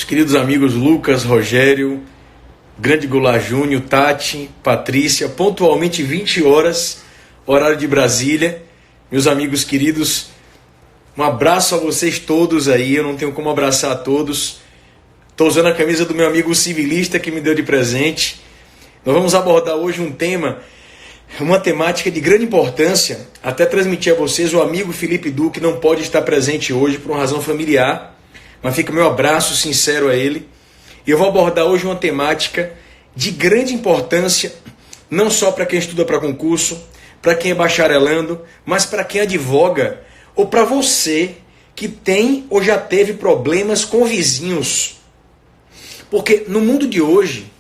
Os queridos amigos Lucas, Rogério, Grande Goulart Júnior, Tati, Patrícia, pontualmente 20 horas, horário de Brasília. Meus amigos queridos, um abraço a vocês todos aí, eu não tenho como abraçar a todos. Estou usando a camisa do meu amigo civilista que me deu de presente. Nós vamos abordar hoje um tema, uma temática de grande importância, até transmitir a vocês. O amigo Felipe Duque não pode estar presente hoje por uma razão familiar, mas fica meu abraço sincero a ele. E eu vou abordar hoje uma temática de grande importância, não só para quem estuda para concurso, para quem é bacharelando, mas para quem advoga, ou para você que tem ou já teve problemas com vizinhos. Porque no mundo de hoje,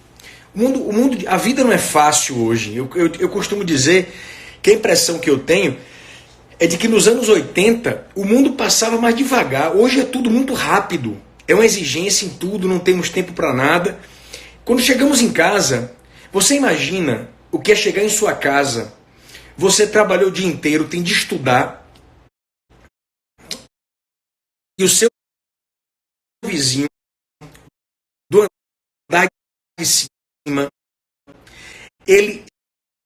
a vida não é fácil hoje. Eu costumo dizer que a impressão que eu tenho é de que nos anos 80 o mundo passava mais devagar. Hoje é tudo muito rápido. É uma exigência em tudo, não temos tempo para nada. Quando chegamos em casa, você imagina o que é chegar em sua casa. Você trabalhou o dia inteiro, tem de estudar. E o seu vizinho do andar de cima, ele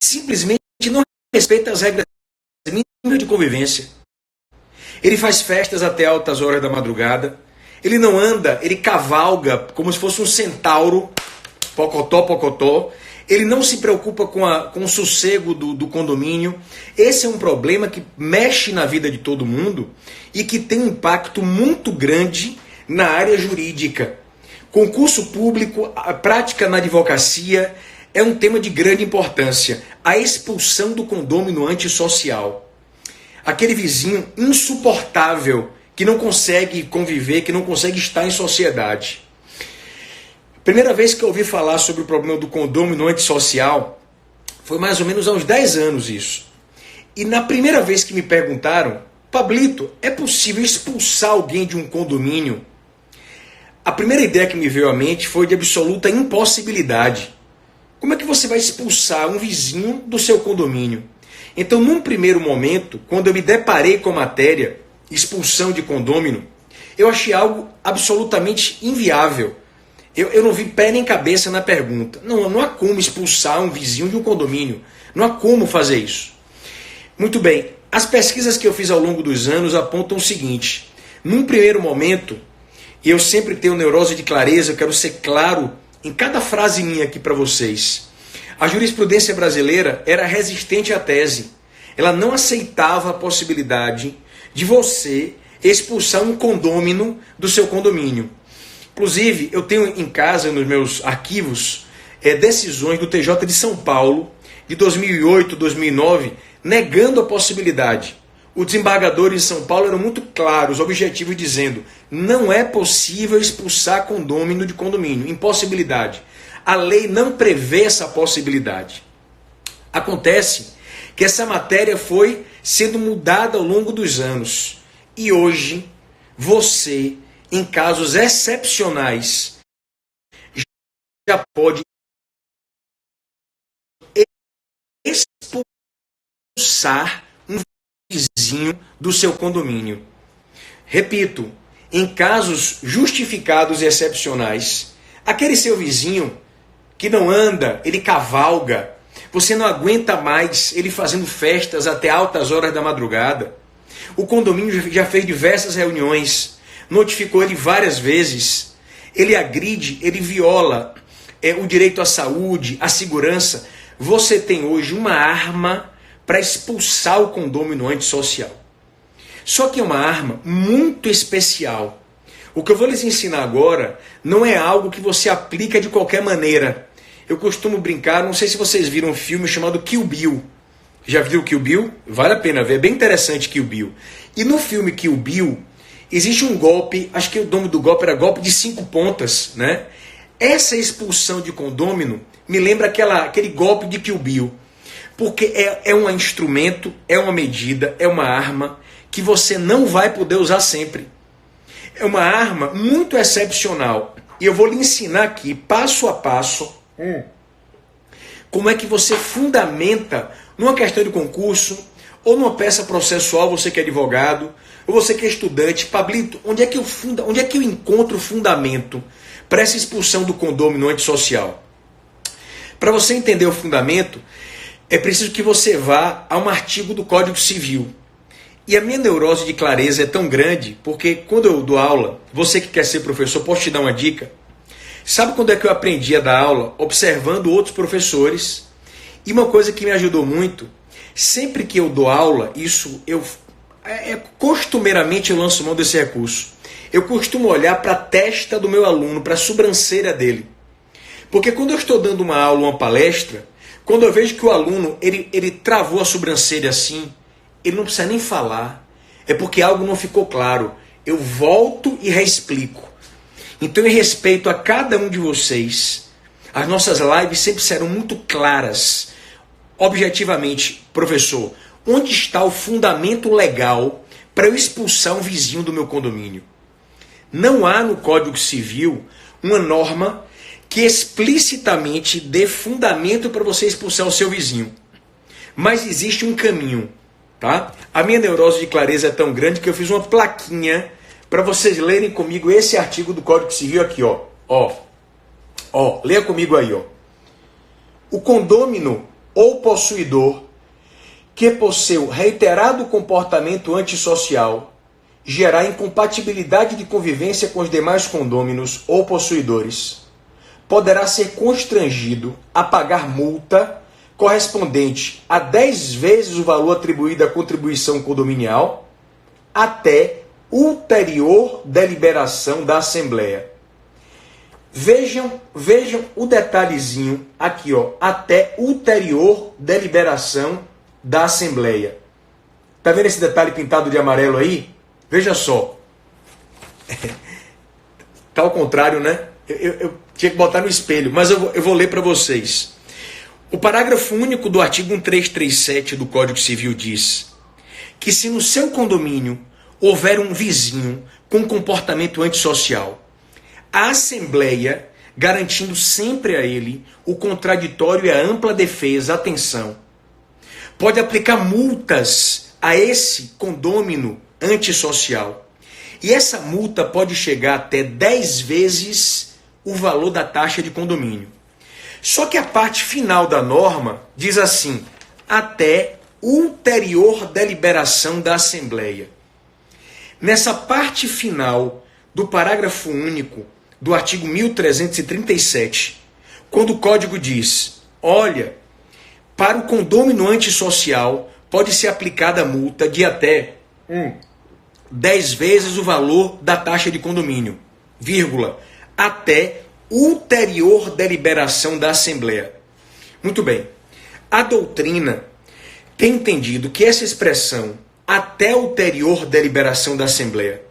simplesmente não respeita as regras mínimas de convivência. Ele faz festas até altas horas da madrugada. Ele não anda, ele cavalga como se fosse um centauro, pocotó, pocotó. Ele não se preocupa com o sossego do condomínio. Esse é um problema que mexe na vida de todo mundo e que tem um impacto muito grande na área jurídica. Concurso público, a prática na advocacia é um tema de grande importância. A expulsão do condômino antissocial. Aquele vizinho insuportável que não consegue conviver, que não consegue estar em sociedade. Primeira vez que eu ouvi falar sobre o problema do condômino antissocial foi mais ou menos há uns 10 anos isso. E na primeira vez que me perguntaram, Pablito, é possível expulsar alguém de um condomínio? A primeira ideia que me veio à mente foi de absoluta impossibilidade. Como é que você vai expulsar um vizinho do seu condomínio? Então, num primeiro momento, quando eu me deparei com a matéria, expulsão de condômino, eu achei algo absolutamente inviável. Eu não vi pé nem cabeça na pergunta. Não há como expulsar um vizinho de um condomínio. Não há como fazer isso. Muito bem, as pesquisas que eu fiz ao longo dos anos apontam o seguinte. Num primeiro momento, e eu sempre tenho neurose de clareza, eu quero ser claro em cada frase minha aqui para vocês. A jurisprudência brasileira era resistente à tese. Ela não aceitava a possibilidade de você expulsar um condômino do seu condomínio. Inclusive, eu tenho em casa, nos meus arquivos, decisões do TJ de São Paulo, de 2008, 2009, negando a possibilidade. Os desembargadores de São Paulo eram muito claros, objetivos, dizendo não é possível expulsar condômino de condomínio, impossibilidade. A lei não prevê essa possibilidade. Acontece que essa matéria foi sendo mudada ao longo dos anos. E hoje, você, em casos excepcionais, já pode expulsar um vizinho do seu condomínio. Repito, em casos justificados e excepcionais, aquele seu vizinho que não anda, ele cavalga, você não aguenta mais ele fazendo festas até altas horas da madrugada. O condomínio já fez diversas reuniões, notificou ele várias vezes. Ele agride, ele viola o direito à saúde, à segurança. Você tem hoje uma arma para expulsar o condômino antissocial. Só que é uma arma muito especial. O que eu vou lhes ensinar agora não é algo que você aplica de qualquer maneira. Eu costumo brincar, não sei se vocês viram um filme chamado Kill Bill. Já viu Kill Bill? Vale a pena ver, é bem interessante Kill Bill. E no filme Kill Bill, existe um golpe, acho que o nome do golpe era golpe de 5 pontas, né? Essa expulsão de condômino me lembra aquele golpe de Kill Bill. Porque é um instrumento, é uma medida, é uma arma que você não vai poder usar sempre. É uma arma muito excepcional. E eu vou lhe ensinar aqui, passo a passo, como é que você fundamenta numa questão de concurso ou numa peça processual, você que é advogado, ou você que é estudante, Pablito, onde é que eu encontro o fundamento para essa expulsão do condômino antissocial? Para você entender o fundamento, é preciso que você vá a um artigo do Código Civil. E a minha neurose de clareza é tão grande, porque quando eu dou aula, você que quer ser professor, posso te dar uma dica? Sabe quando é que eu aprendi a dar aula? Observando outros professores. E uma coisa que me ajudou muito, sempre que eu dou aula, costumeiramente eu lanço mão desse recurso. Eu costumo olhar para a testa do meu aluno, para a sobrancelha dele. Porque quando eu estou dando uma aula, uma palestra, quando eu vejo que o aluno ele travou a sobrancelha assim, ele não precisa nem falar. É porque algo não ficou claro. Eu volto e reexplico. Então, em respeito a cada um de vocês, as nossas lives sempre serão muito claras. Objetivamente, professor, onde está o fundamento legal para eu expulsar um vizinho do meu condomínio? Não há no Código Civil uma norma que explicitamente dê fundamento para você expulsar o seu vizinho. Mas existe um caminho, tá? A minha neurose de clareza é tão grande que eu fiz uma plaquinha para vocês lerem comigo esse artigo do Código Civil aqui, ó. Leia comigo aí, ó. O condômino ou possuidor que por seu reiterado comportamento antissocial gerar incompatibilidade de convivência com os demais condôminos ou possuidores, poderá ser constrangido a pagar multa correspondente a 10 vezes o valor atribuído à contribuição condominial até ulterior deliberação da Assembleia. Vejam o detalhezinho aqui, ó, até ulterior deliberação da Assembleia. Tá vendo esse detalhe pintado de amarelo aí? Veja só. Tá ao contrário, né? Eu tinha que botar no espelho, mas eu vou ler para vocês. O parágrafo único do artigo 1337 do Código Civil diz que se no seu condomínio houver um vizinho com comportamento antissocial, a Assembleia, garantindo sempre a ele o contraditório e a ampla defesa, atenção, pode aplicar multas a esse condômino antissocial. E essa multa pode chegar até 10 vezes o valor da taxa de condomínio. Só que a parte final da norma diz assim, até ulterior deliberação da Assembleia. Nessa parte final do parágrafo único do artigo 1337, quando o Código diz, olha, para o condômino antissocial pode ser aplicada a multa de até 10 vezes o valor da taxa de condomínio, vírgula, até ulterior deliberação da Assembleia. Muito bem. A doutrina tem entendido que essa expressão, até ulterior deliberação da Assembleia,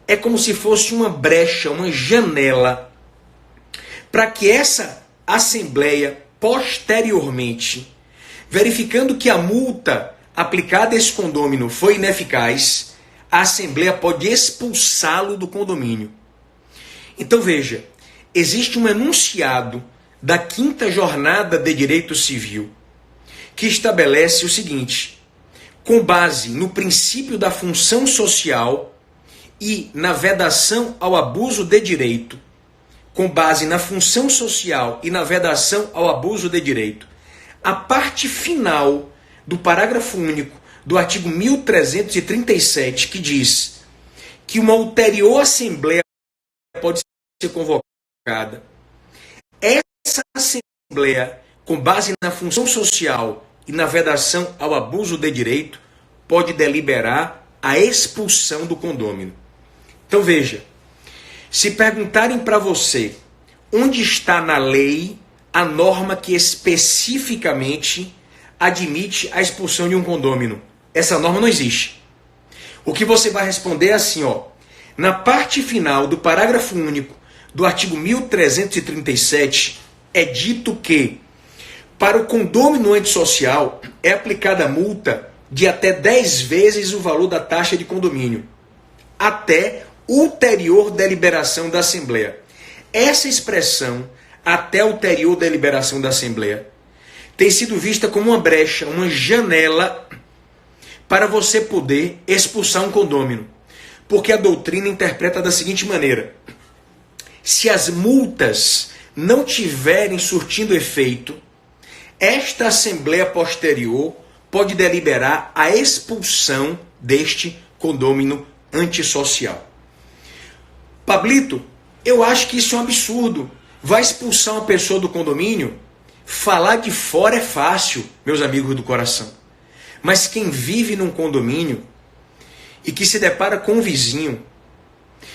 é como se fosse uma brecha, uma janela, para que essa Assembleia, posteriormente, verificando que a multa aplicada a esse condômino foi ineficaz, a Assembleia pode expulsá-lo do condomínio. Então veja, existe um enunciado da 5ª Jornada de Direito Civil que estabelece o seguinte, com base no princípio da função social e na vedação ao abuso de direito, com base na função social e na vedação ao abuso de direito, a parte final do parágrafo único do artigo 1337, que diz que uma ulterior Assembleia pode ser convocada. Essa Assembleia, com base na função social e na vedação ao abuso de direito, pode deliberar a expulsão do condômino. Então veja, se perguntarem para você onde está na lei a norma que especificamente admite a expulsão de um condômino, essa norma não existe. O que você vai responder é assim, ó, na parte final do parágrafo único do artigo 1337, é dito que para o condômino antissocial é aplicada multa de até 10 vezes o valor da taxa de condomínio, até ulterior deliberação da Assembleia. Essa expressão, até ulterior deliberação da Assembleia, tem sido vista como uma brecha, uma janela para você poder expulsar um condômino. porque a doutrina interpreta da seguinte maneira: se as multas não tiverem surtindo efeito, esta assembleia posterior pode deliberar a expulsão deste condômino antissocial. Pablito, eu acho que isso é um absurdo. Vai expulsar uma pessoa do condomínio? Falar de fora é fácil, meus amigos do coração. Mas quem vive num condomínio e que se depara com um vizinho,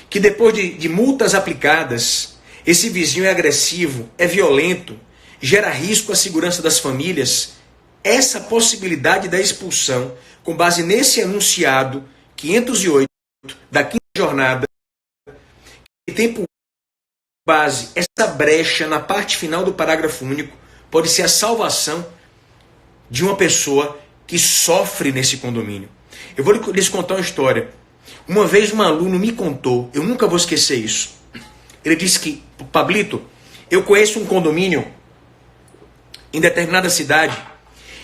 que depois de multas aplicadas, esse vizinho é agressivo, é violento, gera risco à segurança das famílias, essa possibilidade da expulsão, com base nesse enunciado 508 da quinta jornada, que tem por base essa brecha na parte final do parágrafo único, pode ser a salvação de uma pessoa que sofre nesse condomínio. Eu vou lhes contar uma história. Uma vez um aluno me contou, eu nunca vou esquecer isso. Ele disse que, Pablito, eu conheço um condomínio em determinada cidade,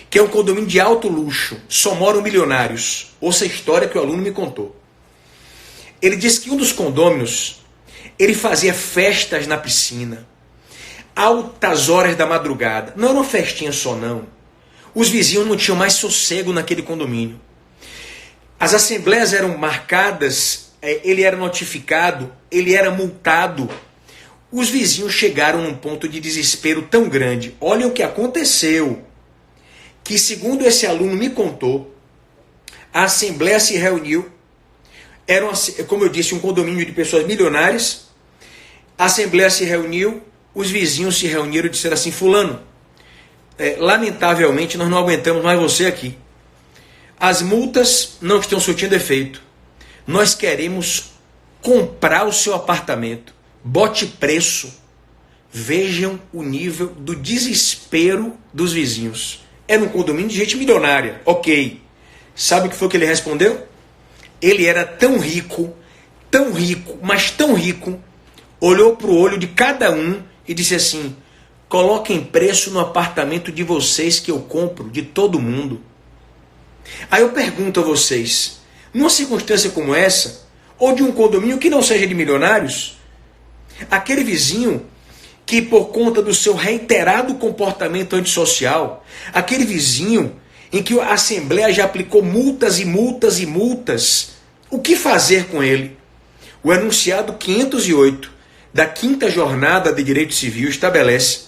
que é um condomínio de alto luxo, só moram milionários. Ouça a história que o aluno me contou. Ele disse que um dos condôminos, ele fazia festas na piscina, altas horas da madrugada. Não era uma festinha só, não. Os vizinhos não tinham mais sossego naquele condomínio. As assembleias eram marcadas, ele era notificado, ele era multado. Os vizinhos chegaram num ponto de desespero tão grande. Olha o que aconteceu. Que, segundo esse aluno me contou, a assembleia se reuniu. Era, como eu disse, um condomínio de pessoas milionárias. A assembleia se reuniu, os vizinhos se reuniram e disseram assim: fulano, lamentavelmente nós não aguentamos mais você aqui. As multas não estão surtindo efeito. Nós queremos comprar o seu apartamento. Bote preço. Vejam o nível do desespero dos vizinhos. Era um condomínio de gente milionária. Ok. Sabe o que foi que ele respondeu? Ele era tão rico, mas tão rico, olhou para o olho de cada um e disse assim: coloquem preço no apartamento de vocês que eu compro, de todo mundo. Aí eu pergunto a vocês, numa circunstância como essa, ou de um condomínio que não seja de milionários, aquele vizinho que, por conta do seu reiterado comportamento antissocial, aquele vizinho em que a Assembleia já aplicou multas e multas e multas, o que fazer com ele? O enunciado 508 da quinta jornada de direito civil estabelece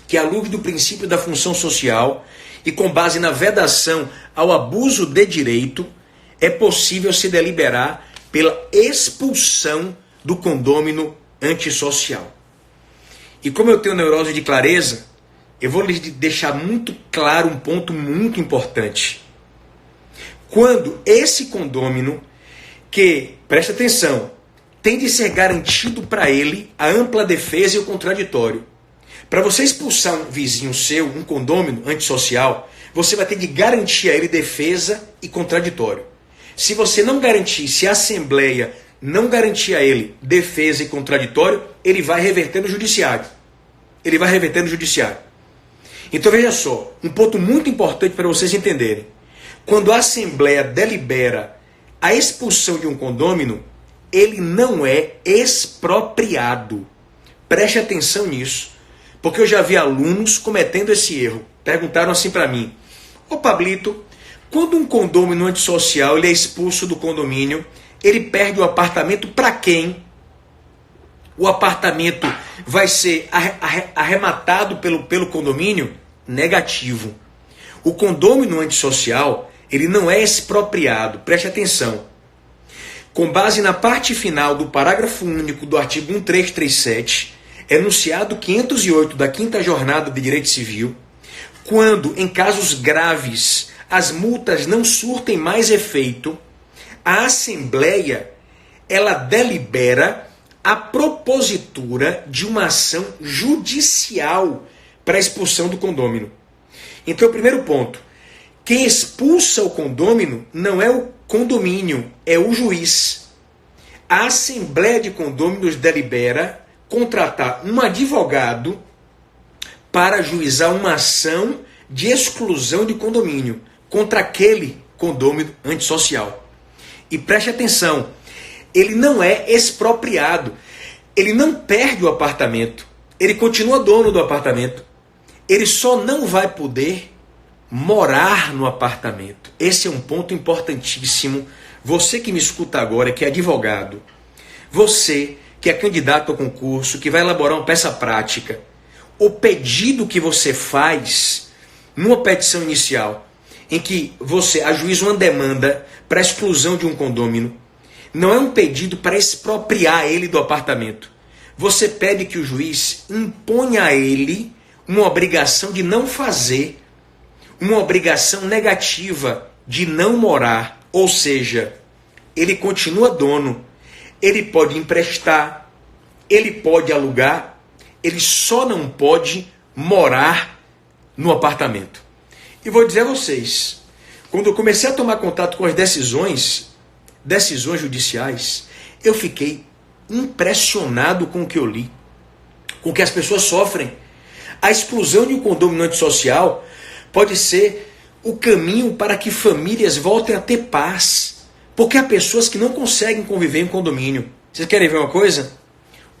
que, à luz do princípio da função social e com base na vedação ao abuso de direito, é possível se deliberar pela expulsão do condômino antissocial. E como eu tenho neurose de clareza, eu vou lhes deixar muito claro um ponto muito importante. Quando esse condômino, que, presta atenção, tem de ser garantido para ele a ampla defesa e o contraditório. Para você expulsar um vizinho seu, um condômino antissocial, você vai ter de garantir a ele defesa e contraditório. Se você não garantir, se a Assembleia não garantir a ele defesa e contraditório, ele vai reverter no judiciário. Ele vai reverter no judiciário. Então veja só, um ponto muito importante para vocês entenderem. Quando a Assembleia delibera a expulsão de um condômino, ele não é expropriado. Preste atenção nisso, porque eu já vi alunos cometendo esse erro. Perguntaram assim para mim: ô Pablito, quando um condômino antissocial ele é expulso do condomínio, ele perde o apartamento para quem? O apartamento vai ser arrematado pelo condomínio? Negativo. O condômino antissocial, ele não é expropriado. Preste atenção. Com base na parte final do parágrafo único do artigo 1337, enunciado 508 da quinta jornada de direito civil, quando, em casos graves, as multas não surtem mais efeito, a Assembleia, ela delibera a propositura de uma ação judicial para a expulsão do condômino. Então, primeiro ponto, quem expulsa o condômino não é o condomínio, é o juiz. A Assembleia de Condôminos delibera contratar um advogado para ajuizar uma ação de exclusão de condomínio contra aquele condômino antissocial. E preste atenção, ele não é expropriado. Ele não perde o apartamento. Ele continua dono do apartamento. Ele só não vai poder morar no apartamento. Esse é um ponto importantíssimo. Você que me escuta agora, que é advogado, você que é candidato ao concurso, que vai elaborar uma peça prática, o pedido que você faz numa petição inicial, em que você ajuiza uma demanda para a exclusão de um condômino, não é um pedido para expropriar ele do apartamento. Você pede que o juiz imponha a ele uma obrigação de não fazer, uma obrigação negativa de não morar. Ou seja, ele continua dono, ele pode emprestar, ele pode alugar, ele só não pode morar no apartamento. E vou dizer a vocês, quando eu comecei a tomar contato com as decisões judiciais, eu fiquei impressionado com o que eu li, com o que as pessoas sofrem. A exclusão de um condomínio antissocial pode ser o caminho para que famílias voltem a ter paz, porque há pessoas que não conseguem conviver em condomínio. Vocês querem ver uma coisa?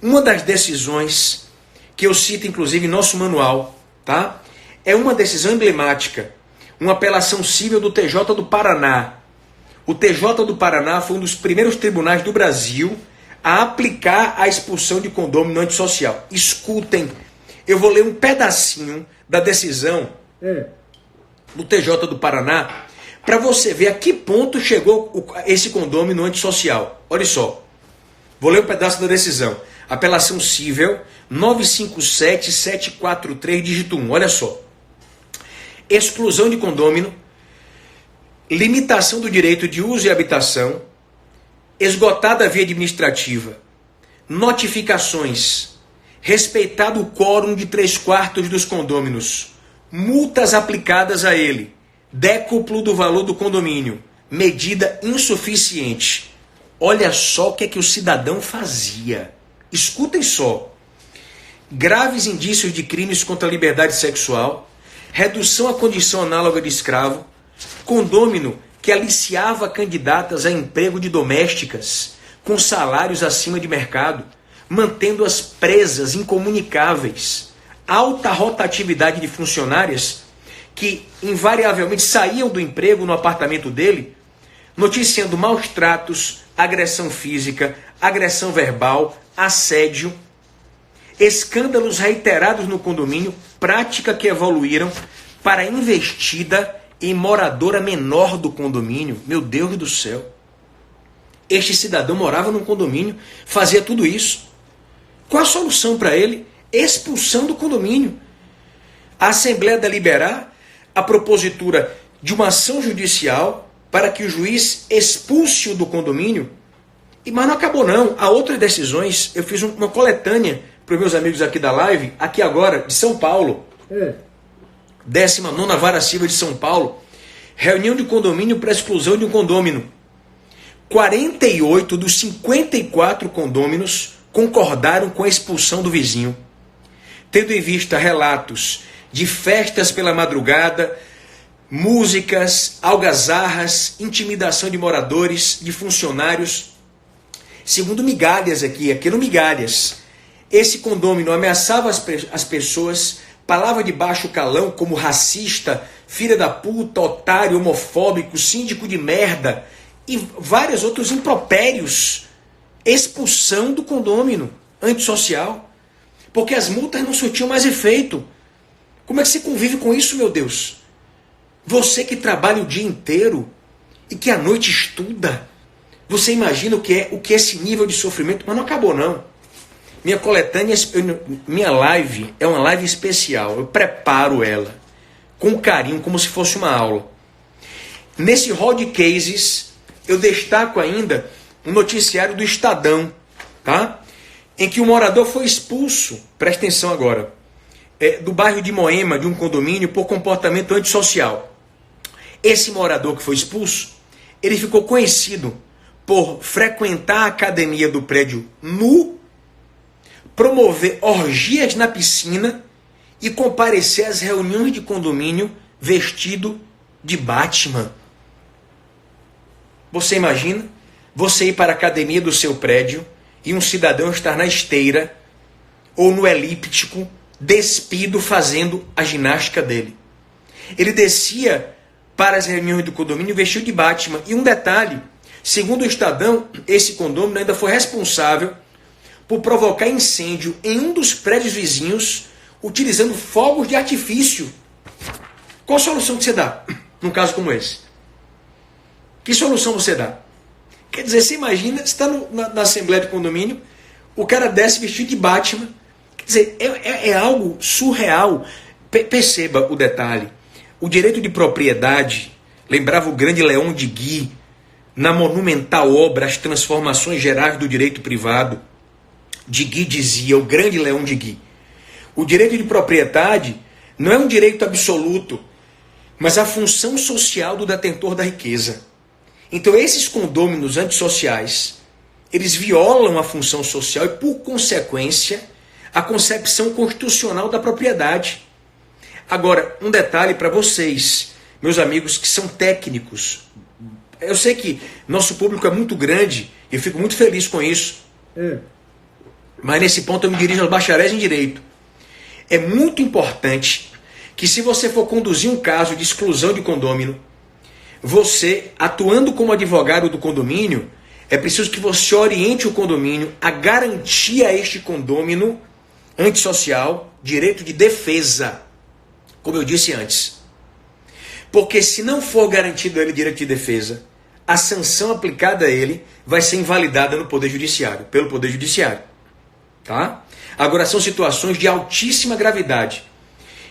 Uma das decisões que eu cito inclusive em nosso manual, tá? É uma decisão emblemática, uma apelação civil do TJ do Paraná. O TJ do Paraná foi um dos primeiros tribunais do Brasil a aplicar a expulsão de condômino antissocial. Escutem, eu vou ler um pedacinho da decisão do TJ do Paraná para você ver a que ponto chegou esse condômino antissocial. Olha só, vou ler um pedaço da decisão. Apelação civil 957-743, dígito 1. Olha só. Exclusão de condômino, limitação do direito de uso e habitação, esgotada a via administrativa, notificações, respeitado o quórum de 3/4 dos condôminos, multas aplicadas a ele, décuplo do valor do condomínio, medida insuficiente. Olha só o que é que o cidadão fazia. Escutem só. Graves indícios de crimes contra a liberdade sexual, redução à condição análoga de escravo, condômino que aliciava candidatas a emprego de domésticas com salários acima de mercado, mantendo-as presas incomunicáveis, alta rotatividade de funcionárias que invariavelmente saíam do emprego no apartamento dele, noticiando maus tratos, agressão física, agressão verbal, assédio, escândalos reiterados no condomínio, prática que evoluíram para investida em moradora menor do condomínio. Meu Deus do céu. Este cidadão morava num condomínio, fazia tudo isso. Qual a solução para ele? Expulsão do condomínio. A Assembleia deliberar a propositura de uma ação judicial para que o juiz expulse-o do condomínio. Mas não acabou não. Há outras decisões. Eu fiz uma coletânea para os meus amigos aqui da live, aqui agora, de São Paulo. 19ª Vara Civil de São Paulo. Reunião de condomínio para exclusão de um condômino. 48 dos 54 condôminos concordaram com a expulsão do vizinho, tendo em vista relatos de festas pela madrugada, músicas, algazarras, intimidação de moradores, de funcionários. Segundo Migalhas aqui no Migalhas, esse condômino ameaçava as pessoas, palavra de baixo calão como racista, filha da puta, otário, homofóbico, síndico de merda e vários outros impropérios. Expulsão do condômino antissocial, porque as multas não surtiam mais efeito. Como é que você convive com isso, meu Deus? Você que trabalha o dia inteiro e que à noite estuda, você imagina o que é esse nível de sofrimento? Mas não acabou não. Minha coletânea, minha live é uma live especial. Eu preparo ela com carinho, como se fosse uma aula. Nesse hall de cases, eu destaco ainda um noticiário do Estadão, tá? Em que o morador foi expulso, presta atenção agora, do bairro de Moema, de um condomínio, por comportamento antissocial. Esse morador que foi expulso, ele ficou conhecido por frequentar a academia do prédio nu, promover orgias na piscina e comparecer às reuniões de condomínio vestido de Batman. Você imagina? você ir para a academia do seu prédio e um cidadão estar na esteira ou no elíptico, despido, fazendo a ginástica dele. Ele descia para as reuniões do condomínio vestido de Batman. E um detalhe, segundo o Estadão, esse condomínio ainda foi responsável por provocar incêndio em um dos prédios vizinhos, utilizando fogos de artifício. Qual a solução que você dá num caso como esse? Que solução você dá? Quer dizer, você imagina, você está na assembleia de condomínio, o cara desce vestido de Batman. Quer dizer, é algo surreal. Perceba o detalhe. O direito de propriedade, lembrava o grande Leon de Guy, na monumental obra As Transformações Gerais do Direito Privado. De Guy dizia, o grande Leon de Guy, o direito de propriedade não é um direito absoluto, mas a função social do detentor da riqueza. Então esses condôminos antissociais, eles violam a função social e, por consequência, a concepção constitucional da propriedade. Agora, um detalhe para vocês, meus amigos que são técnicos. Eu sei que nosso público é muito grande e eu fico muito feliz com isso. Mas nesse ponto eu me dirijo aos bacharéis em Direito. É muito importante que, se você for conduzir um caso de exclusão de condômino, você, atuando como advogado do condomínio, é preciso que você oriente o condomínio a garantir a este condômino antissocial direito de defesa, como eu disse antes. Porque se não for garantido a ele direito de defesa, a sanção aplicada a ele vai ser invalidada no Poder Judiciário, pelo Poder Judiciário. Tá? Agora, são situações de altíssima gravidade,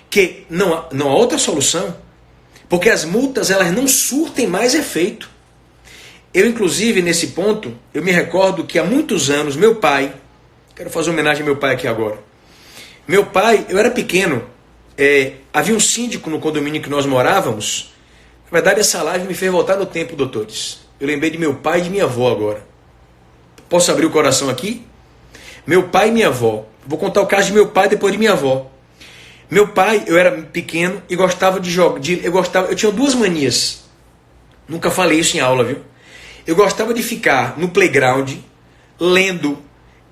que não há outra solução, porque as multas elas não surtem mais efeito. Eu, inclusive, nesse ponto, eu me recordo que há muitos anos, meu pai, quero fazer homenagem ao meu pai aqui agora. Meu pai, eu era pequeno, havia um síndico no condomínio que nós morávamos. Na verdade, essa live me fez voltar no tempo, doutores. Eu lembrei de meu pai e de minha avó agora. Posso abrir o coração aqui? Meu pai e minha avó. Vou contar o caso de meu pai depois de minha avó. Meu pai, eu era pequeno e gostava de jogar. Eu tinha duas manias. Nunca falei isso em aula, viu? Eu gostava de ficar no playground lendo.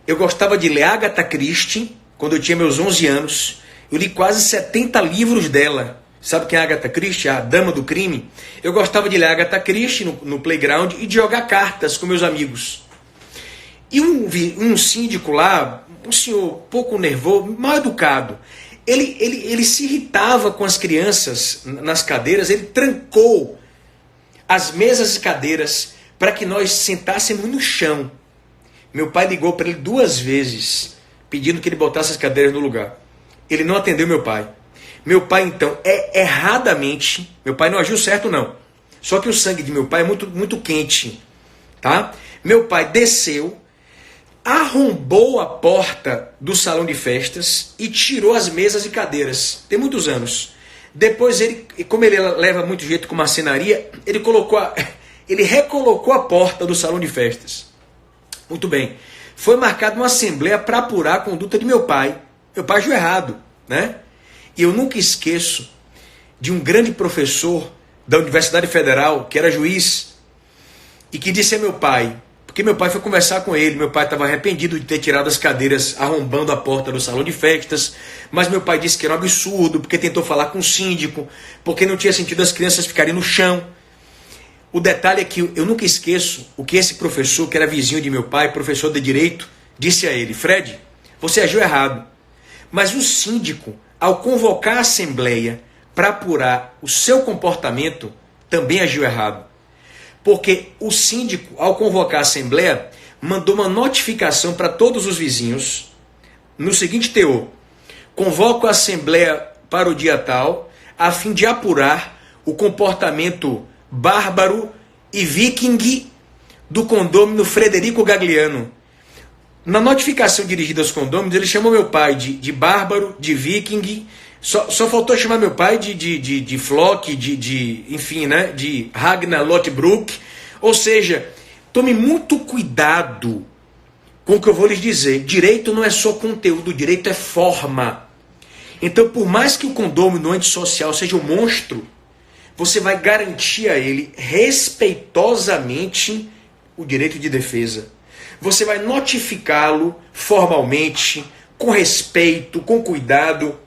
Eu gostava de ler Agatha Christie quando eu tinha meus 11 anos. Eu li quase 70 livros dela. Sabe quem é a Agatha Christie? A Dama do Crime. Eu gostava de ler Agatha Christie no playground e de jogar cartas com meus amigos. E um síndico lá, um senhor pouco nervoso, mal educado, ele se irritava com as crianças nas cadeiras, ele trancou as mesas e cadeiras para que nós sentássemos no chão. Meu pai ligou para ele 2 vezes, pedindo que ele botasse as cadeiras no lugar. Ele não atendeu meu pai. Meu pai, então, erradamente, meu pai não agiu certo, não. Só que o sangue de meu pai é muito, muito quente. Tá? Meu pai desceu, arrombou a porta do salão de festas e tirou as mesas e cadeiras. Tem muitos anos. Depois, como ele leva muito jeito com marcenaria, ele recolocou a porta do salão de festas. Muito bem. Foi marcada uma assembleia para apurar a conduta de meu pai. Meu pai agiu errado, né? E eu nunca esqueço de um grande professor da Universidade Federal, que era juiz, e que disse a meu pai, porque meu pai foi conversar com ele, meu pai estava arrependido de ter tirado as cadeiras arrombando a porta do salão de festas, mas meu pai disse que era um absurdo, porque tentou falar com o síndico, porque não tinha sentido as crianças ficarem no chão. O detalhe é que eu nunca esqueço o que esse professor, que era vizinho de meu pai, professor de direito, disse a ele: Fred, você agiu errado, mas o síndico, ao convocar a assembleia para apurar o seu comportamento, também agiu errado. Porque o síndico, ao convocar a assembleia, mandou uma notificação para todos os vizinhos, no seguinte teor: convoco a assembleia para o dia tal, a fim de apurar o comportamento bárbaro e viking do condômino Frederico Gagliano. Na notificação dirigida aos condôminos, ele chamou meu pai de bárbaro, de viking, só faltou chamar meu pai de Flock, enfim, né, de Ragnar Lothbrok. Ou seja, tome muito cuidado com o que eu vou lhes dizer. Direito não é só conteúdo, direito é forma. Então, por mais que o condômino antissocial seja um monstro, você vai garantir a ele respeitosamente o direito de defesa. Você vai notificá-lo formalmente, com respeito, com cuidado,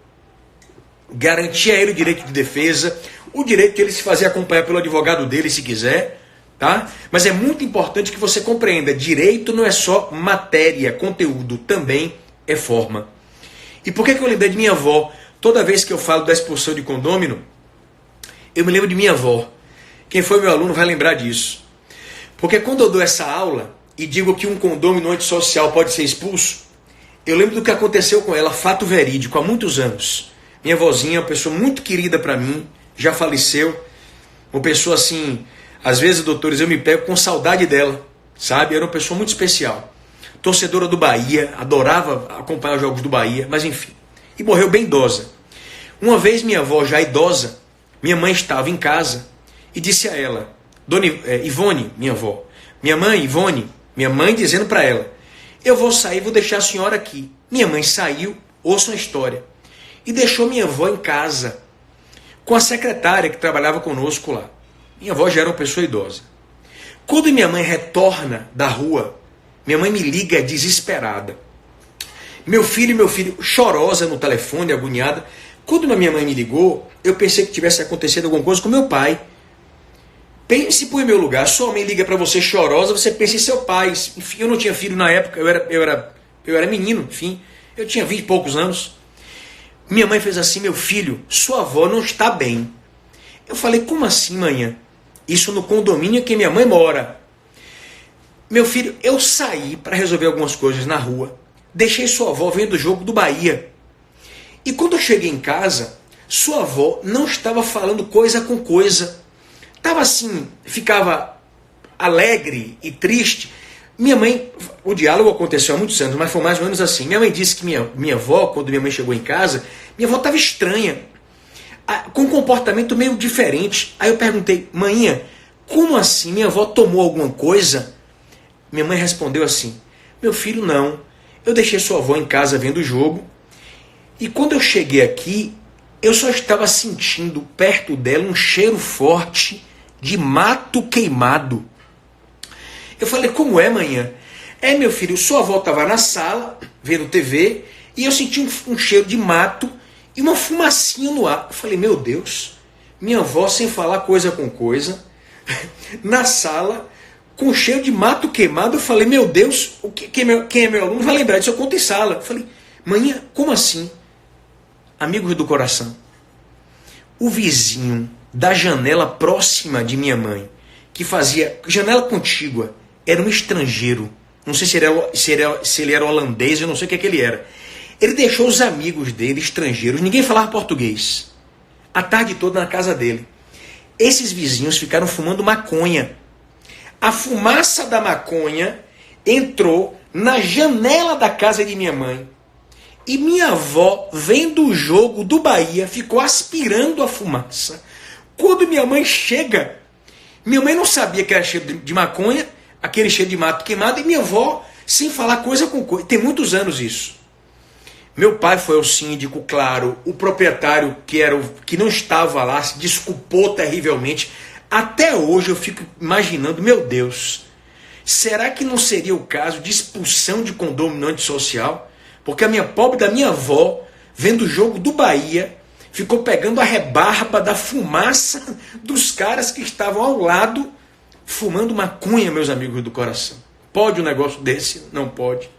garantir a ele o direito de defesa, o direito de ele se fazer acompanhar pelo advogado dele se quiser, tá? Mas é muito importante que você compreenda, direito não é só matéria, conteúdo, também é forma. E por que eu lembrei de minha avó? Toda vez que eu falo da expulsão de condômino, eu me lembro de minha avó. Quem foi meu aluno vai lembrar disso. Porque quando eu dou essa aula e digo que um condômino antissocial pode ser expulso, eu lembro do que aconteceu com ela, fato verídico, há muitos anos. Minha vozinha, uma pessoa muito querida para mim, já faleceu. Uma pessoa assim, às vezes, doutores, eu me pego com saudade dela, sabe? Era uma pessoa muito especial. Torcedora do Bahia, adorava acompanhar os jogos do Bahia, mas enfim. E morreu bem idosa. Uma vez minha avó, já idosa, minha mãe estava em casa e disse a ela, Dona Ivone, minha avó, minha mãe, Ivone, minha mãe dizendo para ela, eu vou sair, vou deixar a senhora aqui. Minha mãe saiu, ouçam a história, e deixou minha avó em casa, com a secretária que trabalhava conosco lá. Minha avó já era uma pessoa idosa. Quando minha mãe retorna da rua, minha mãe me liga desesperada. Meu filho, chorosa no telefone, agoniada. Quando minha mãe me ligou, eu pensei que tivesse acontecido alguma coisa com meu pai. Pense por meu lugar, sua mãe liga para você chorosa, você pensa em seu pai. Enfim, eu não tinha filho na época, eu era menino, enfim, eu tinha 20 e poucos anos. Minha mãe fez assim, meu filho, sua avó não está bem. Eu falei, como assim, manhã? Isso no condomínio que minha mãe mora. Meu filho, eu saí para resolver algumas coisas na rua, deixei sua avó vendo o jogo do Bahia. E quando eu cheguei em casa, sua avó não estava falando coisa com coisa. Estava assim, ficava alegre e triste. Minha mãe, o diálogo aconteceu há muitos anos, mas foi mais ou menos assim. Minha mãe disse que minha avó, quando minha mãe chegou em casa, minha avó estava estranha, com um comportamento meio diferente. Aí eu perguntei, manhã, como assim? Minha avó tomou alguma coisa? Minha mãe respondeu assim, meu filho, não. Eu deixei sua avó em casa vendo o jogo, e quando eu cheguei aqui, eu só estava sentindo perto dela um cheiro forte de mato queimado. Eu falei, como é, manhã? Meu filho, sua avó estava na sala, vendo TV, e eu senti um cheiro de mato e uma fumacinha no ar. Eu falei, meu Deus, minha avó sem falar coisa com coisa, na sala, com cheiro de mato queimado. Eu falei, meu Deus, quem é meu aluno vai lembrar disso, eu conto em sala. Eu falei, manhã, como assim? Amigos do coração, o vizinho da janela próxima de minha mãe, que fazia janela contígua, era um estrangeiro. Não sei se ele era holandês, eu não sei o que ele era. Ele deixou os amigos dele, estrangeiros, ninguém falava português, a tarde toda na casa dele. Esses vizinhos ficaram fumando maconha. A fumaça da maconha entrou na janela da casa de minha mãe. E minha avó, vendo o jogo do Bahia, ficou aspirando a fumaça. Quando minha mãe chega, minha mãe não sabia que era cheiro de maconha, aquele cheiro de mato queimado, e minha avó, sem falar coisa com coisa. Tem muitos anos isso. Meu pai foi ao síndico, claro, o proprietário que não estava lá se desculpou terrivelmente. Até hoje eu fico imaginando, meu Deus, será que não seria o caso de expulsão de condômino antissocial? Porque a pobre da minha avó, vendo o jogo do Bahia, ficou pegando a rebarba da fumaça dos caras que estavam ao lado, fumando maconha, meus amigos do coração. Pode um negócio desse? Não pode.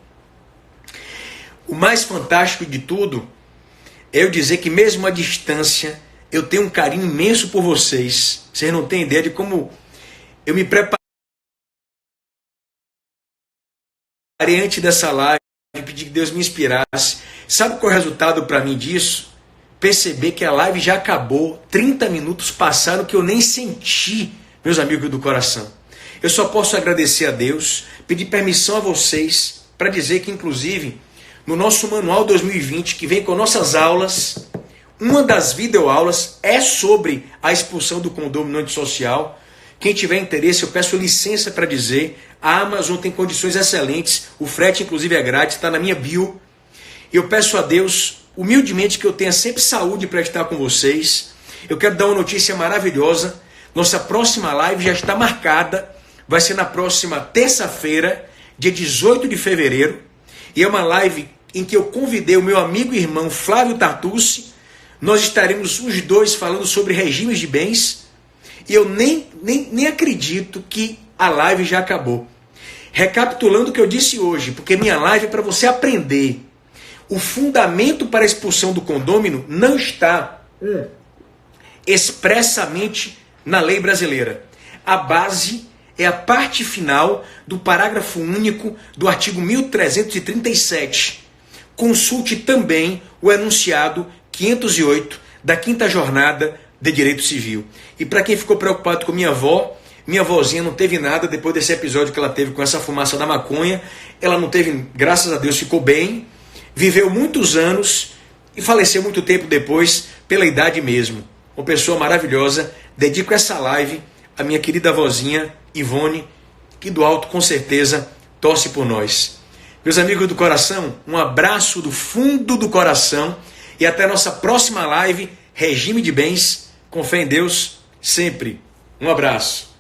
O mais fantástico de tudo é eu dizer que mesmo à distância, eu tenho um carinho imenso por vocês. Vocês não têm ideia de como eu me preparei antes dessa live, pedir que Deus me inspirasse. Sabe qual é o resultado para mim disso? Perceber que a live já acabou, 30 minutos passaram que eu nem senti, meus amigos do coração. Eu só posso agradecer a Deus, pedir permissão a vocês para dizer que, inclusive, no nosso Manual 2020, que vem com nossas aulas, uma das videoaulas é sobre a expulsão do condômino antissocial. Quem tiver interesse, eu peço licença para dizer, a Amazon tem condições excelentes, o frete inclusive é grátis, está na minha bio. Eu peço a Deus, humildemente, que eu tenha sempre saúde para estar com vocês. Eu quero dar uma notícia maravilhosa, nossa próxima live já está marcada vai ser na próxima terça-feira, dia 18 de fevereiro, e é uma live em que eu convidei o meu amigo e irmão Flávio Tartucci. Nós estaremos os dois falando sobre regimes de bens, e eu nem acredito que a live já acabou. Recapitulando o que eu disse hoje, porque minha live é para você aprender. O fundamento para a expulsão do condômino não está expressamente na lei brasileira. A base é a parte final do parágrafo único do artigo 1337. Consulte também o enunciado 508 da 5ª Jornada de Direito Civil. E para quem ficou preocupado com minha vozinha não teve nada depois desse episódio que ela teve com essa fumaça da maconha. Ela não teve, graças a Deus, ficou bem, viveu muitos anos e faleceu muito tempo depois, pela idade mesmo. Uma pessoa maravilhosa. Dedico essa live à minha querida vozinha Ivone, que do alto com certeza torce por nós. Meus amigos do coração, um abraço do fundo do coração e até a nossa próxima live, Regime de Bens, com fé em Deus, sempre. Um abraço.